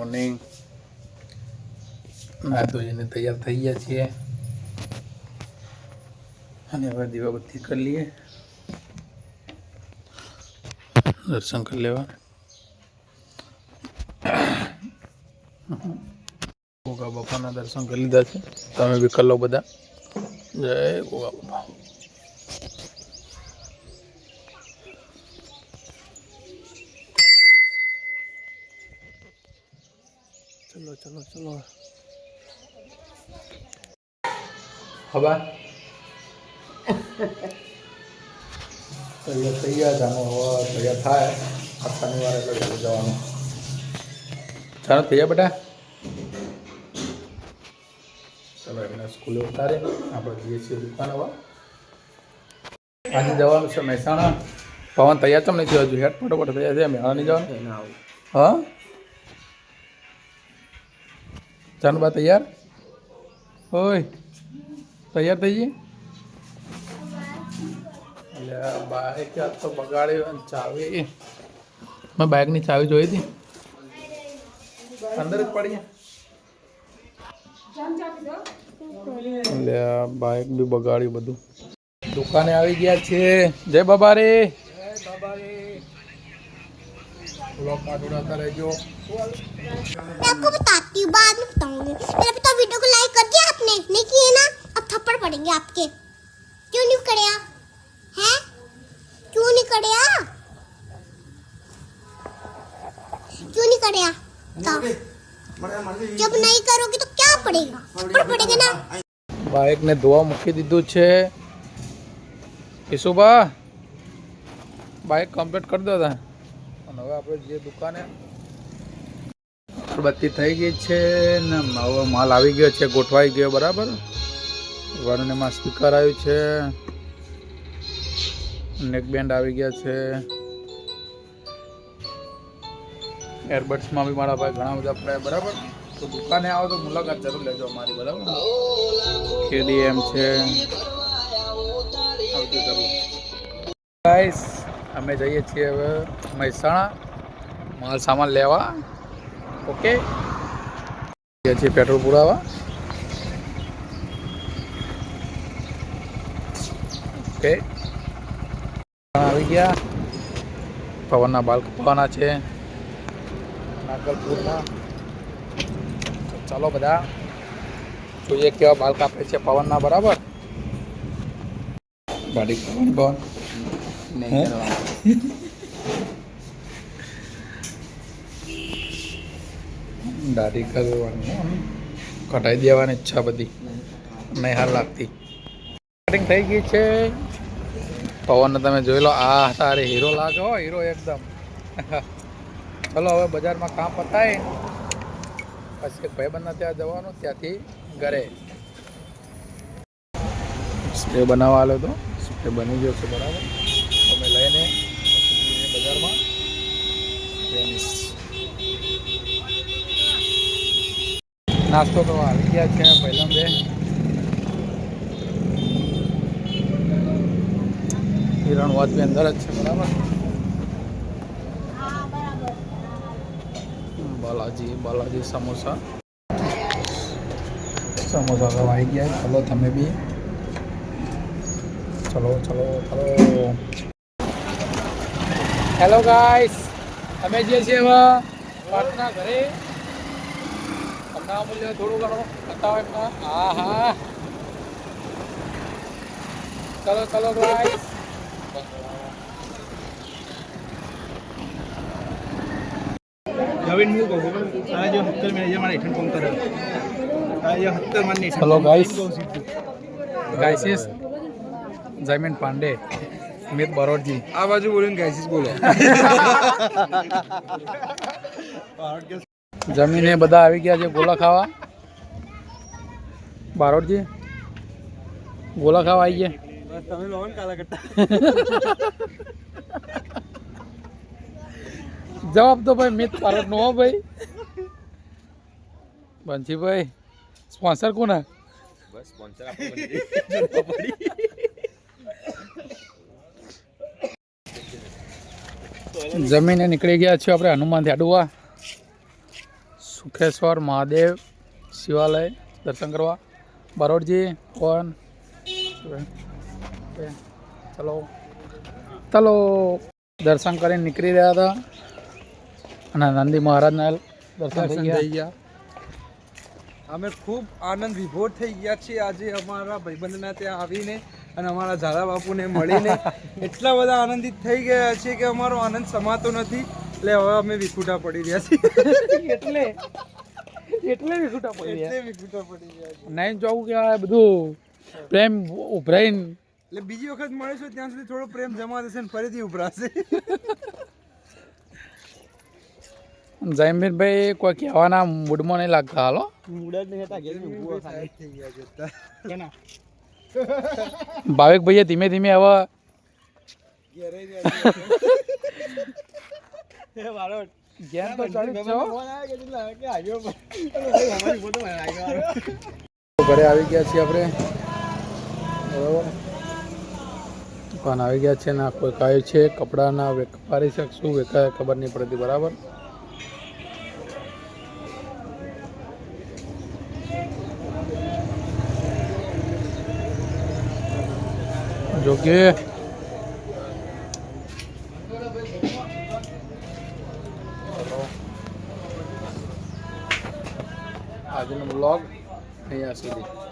Morning. ના તો એને તૈયાર થઈ ગયા છીએ અને હવે દીવાબત્તી કરી લઈએ, દર્શન કરી લેવા. ગોગા બાપાના દર્શન કરી લીધા છે, તમે બી કરી લો બધા. જય ગોગા બાપા. ચલો ચલો ચલો. ખબર તૈયાર થઈ ગયા જાણો. હવે તૈયાર થાય આ શનિવારે એટલે ઘરે જવાનું. ચાલો તૈયાર બેટા. ચલો એમને સ્કૂલે ઉતારે, આપણે જઈએ છીએ દુકાન. હવે આજે જવાનું છે મહેસાણા. પવન તૈયાર ચમ નથી હજુ? હેઠ ફટોફટ તૈયાર છે. મહેસાણા નહીં જવાનું? હા ચાલો બા તૈયાર. ઓય તૈયાર થઈ જઈએ. એટલે બાઇક તો બગાડ્યું. ચાવી મેં બાઇકની ચાવી જોઈ હતી, અંદર જ પડી. એટલે બાઇક બી બગાડ્યું બધું. દુકાને આવી ગયા છે. જય બાબા રે. રહેજો. आपको बताती हूँ, बाद में बताऊंगी। मेरे पिता वीडियो को लाइक कर दिया आपने? नहीं किए ना? अब थप्पड़ पड़ेंगे आपके। क्यों नहीं करे हैं? क्यों नहीं करे? क्यों नहीं करे? जब नहीं करोगे तो क्या पड़ेगा? थप्पड़ पड़ेगा ना। बाइक ने धोवा मूकी दीधुं छे. ઈશુભા બાઇક કમ્પ્લીટ કરી દો તા. અને હવે આપણે જે દુકાને અગરબત્તી થઈ ગઈ છે ને હવે માલ આવી ગયો છે, ગોઠવાઈ ગયો બરાબર. વરુણમાં સ્પીકર આવ્યું છે, નેક બેન્ડ આવી ગયા છે, એરબડ્સમાં બી મારા ભાઈ ઘણા બધા પડ્યા બરાબર. તો દુકાને આવો તો મુલાકાત જરૂર લેજો અમારી બરાબર. KDM છે. ગાઈસ અમે જઈએ છીએ હવે મહેસાણા માલ સામાન લેવા. ઓકે જઈએ છીએ પેટ્રોલ પુરાવા. ઓકે આવી ગયા. પવનના બાલ કપાવાના છે નાગલપુરના. ચાલો બધા જોઈએ કેવા બાલ કાપે છે પવનના બરાબર. ગાડી કરવાની પવન દાઢી કરવાની, કટાઈ દેવાની ઈચ્છા બધી નહીં હાર લાગતી. કટિંગ થઈ ગઈ છે. પવનને તમે જોઈ લો. આ તારે હીરો લાગે હો, હીરો એકદમ. ચલો હવે બજારમાં કામ પતાય પછી એક ભાઈબંધના ત્યાં જવાનું, ત્યાંથી ઘરે સ્પ્રે બનાવવા આવ્યો તો. સ્પ્રે બની ગયો છે બરાબર. અમે લઈને બજારમાં નાસ્તો કરવા આવી ગયા છે. પહેલા બે હિરણ વાત બી અંદર જ છે બરાબર. બાલાજી સમોસા સમોસા તો આવી ગયા. ચલો તમે બી ચલો ચલો ચલો. હેલો ગાઈસ, અમે જે છીએ હવે પાર્થના ઘરે. હમણાં મૂલ્ય થોડું ઘણું બતાવો એમના. હા હા ચલો ચલો ગાઈસ. નવીન હું કહું આ જો 70 મેનેજર મારા હેઠળ ફોન કરે આ જો 70 માની હેલો ગાઈસ. ગાઈસીસ જયમીન પાંડે, સ્મિત બરોડજી. આ બાજુ બોલીને ગાઈસીસ બોલો. જમીને બધા આવી ગયા છે ગોલા ખાવા. બારોડજી ગોલા ખાવા આવી ગયા. તમે લોન કાલા કરતા. જવાબ તો ભાઈ મિત પારોડ નો હો ભાઈ. બંસીભાઈ સ્પોન્સર કોણ? બસ સ્પોન્સર આપો. જમીને નીકળી ગયા છીએ આપણે હનુમાનથી અડવા. સુખેશ્વર મહાદેવ શિવાલય દર્શન કરવા. બરોડજી કોણ ચલો ચલો દર્શન કરીને નીકળી રહ્યા હતા અને નંદી મહારાજના દર્શન થઈ ગયા. અમે ખૂબ આનંદ વિભોર થઈ ગયા છીએ આજે અમારા ભાઈબંધના ત્યાં આવીને અને અમારા ઝાલા બાપુને મળીને એટલા બધા આનંદિત થઈ ગયા છીએ કે અમારો આનંદ સમાતો નથી. એટલે હવે અમે વિખૂટા પડી રહ્યા છીએ. એટલે વિખૂટા પડી એટલે વિખૂટા પડી રહ્યા છીએ. નહીં જોવું કે આ બધું પ્રેમ ઉભરાઈને એટલે બીજી વખત મળીશું ત્યાં સુધી થોડો પ્રેમ જમા થશે ને ફરીથી ઉભરાશે. જયમીરભાઈ કોઈ કહેવાના મૂડમાં નહીં લાગતા. હાલો ભાવિક ભાઈએ ધીમે ધીમે હવે ઘેર તો ચડી છો. ઘરે આવી ગયા છીએ આપણે બરાબર. દુકાન આવી ગયા છે ને કોઈ કહે છે કપડાના વેપારી છે શું વેચાય ખબર નહીં પડતી બરાબર. જો કે આજનો બ્લોગ અહીંયા સુધી.